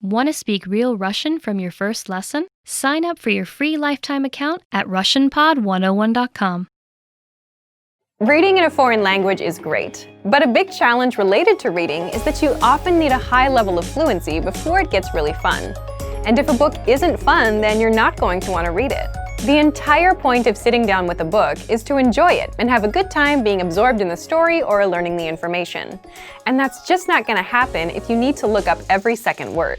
Want to speak real Russian from your first lesson? Sign up for your free lifetime account at RussianPod101.com. Reading in a foreign language is great, but a big challenge related to reading is that you often need a high level of fluency before it gets really fun. And if a book isn't fun, then you're not going to want to read it. The entire point of sitting down with a book is to enjoy it and have a good time being absorbed in the story or learning the information. And that's just not going to happen if you need to look up every second word.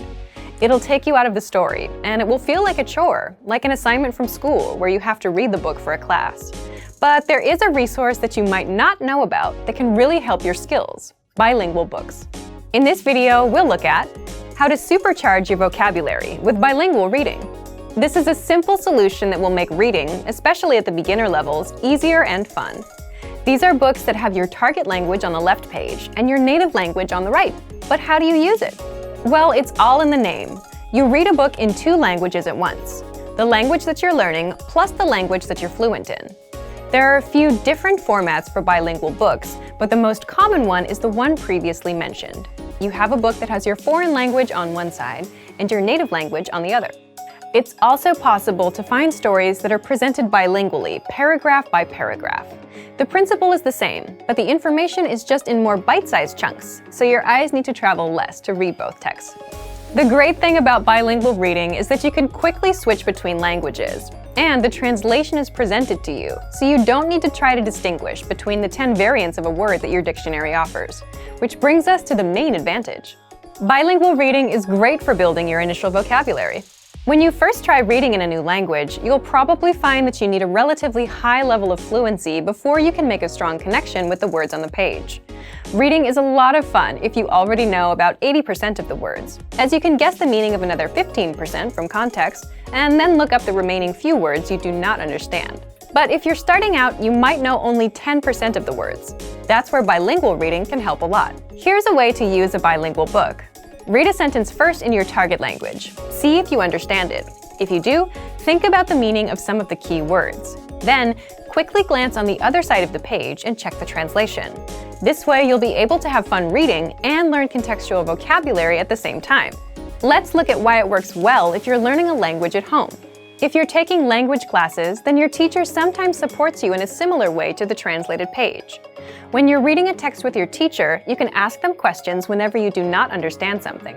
It'll take you out of the story, and it will feel like a chore, like an assignment from school where you have to read the book for a class. But there is a resource that you might not know about that can really help your skills: bilingual books. In this video, we'll look at how to supercharge your vocabulary with bilingual reading. This is a simple solution that will make reading, especially at the beginner levels, easier and fun. These are books that have your target language on the left page and your native language on the right. But how do you use it? Well, it's all in the name. You read a book in two languages at once: the language that you're learning plus the language that you're fluent in. There are a few different formats for bilingual books, but the most common one is the one previously mentioned. You have a book that has your foreign language on one side and your native language on the other. It's also possible to find stories that are presented bilingually, paragraph by paragraph. The principle is the same, but the information is just in more bite-sized chunks, so your eyes need to travel less to read both texts. The great thing about bilingual reading is that you can quickly switch between languages, and the translation is presented to you, so you don't need to try to distinguish between the 10 variants of a word that your dictionary offers. Which brings us to the main advantage. Bilingual reading is great for building your initial vocabulary. When you first try reading in a new language, you'll probably find that you need a relatively high level of fluency before you can make a strong connection with the words on the page. Reading is a lot of fun if you already know about 80% of the words, as you can guess the meaning of another 15% from context, and then look up the remaining few words you do not understand. But if you're starting out, you might know only 10% of the words. That's where bilingual reading can help a lot. Here's a way to use a bilingual book. Read a sentence first in your target language. See if you understand it. If you do, think about the meaning of some of the key words. Then, quickly glance on the other side of the page and check the translation. This way, you'll be able to have fun reading and learn contextual vocabulary at the same time. Let's look at why it works well if you're learning a language at home. If you're taking language classes, then your teacher sometimes supports you in a similar way to the translated page. When you're reading a text with your teacher, you can ask them questions whenever you do not understand something.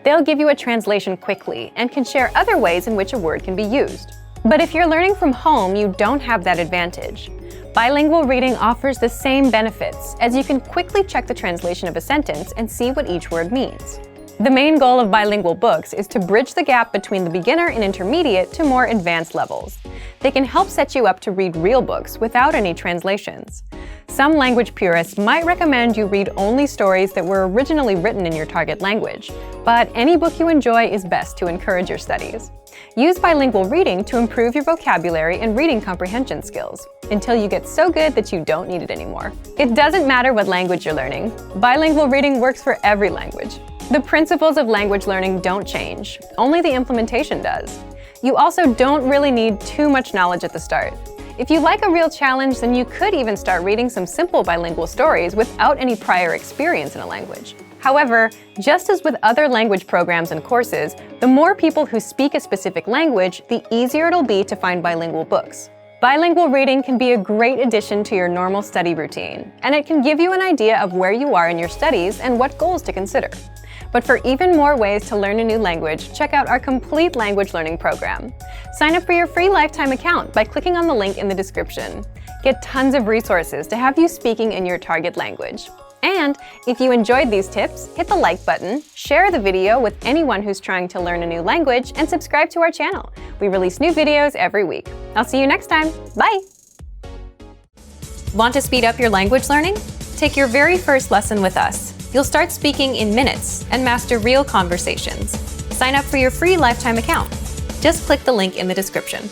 They'll give you a translation quickly and can share other ways in which a word can be used. But if you're learning from home, you don't have that advantage. Bilingual reading offers the same benefits, as you can quickly check the translation of a sentence and see what each word means. The main goal of bilingual books is to bridge the gap between the beginner and intermediate to more advanced levels. They can help set you up to read real books without any translations. Some language purists might recommend you read only stories that were originally written in your target language, but any book you enjoy is best to encourage your studies. Use bilingual reading to improve your vocabulary and reading comprehension skills, until you get so good that you don't need it anymore. It doesn't matter what language you're learning. Bilingual reading works for every language. The principles of language learning don't change, only the implementation does. You also don't really need too much knowledge at the start. If you like a real challenge, then you could even start reading some simple bilingual stories without any prior experience in a language. However, just as with other language programs and courses, the more people who speak a specific language, the easier it'll be to find bilingual books. Bilingual reading can be a great addition to your normal study routine, and it can give you an idea of where you are in your studies and what goals to consider. But for even more ways to learn a new language, check out our complete language learning program. Sign up for your free lifetime account by clicking on the link in the description. Get tons of resources to have you speaking in your target language. And if you enjoyed these tips, hit the like button, share the video with anyone who's trying to learn a new language, and subscribe to our channel. We release new videos every week. I'll see you next time. Bye! Want to speed up your language learning? Take your very first lesson with us. You'll start speaking in minutes and master real conversations. Sign up for your free lifetime account. Just click the link in the description.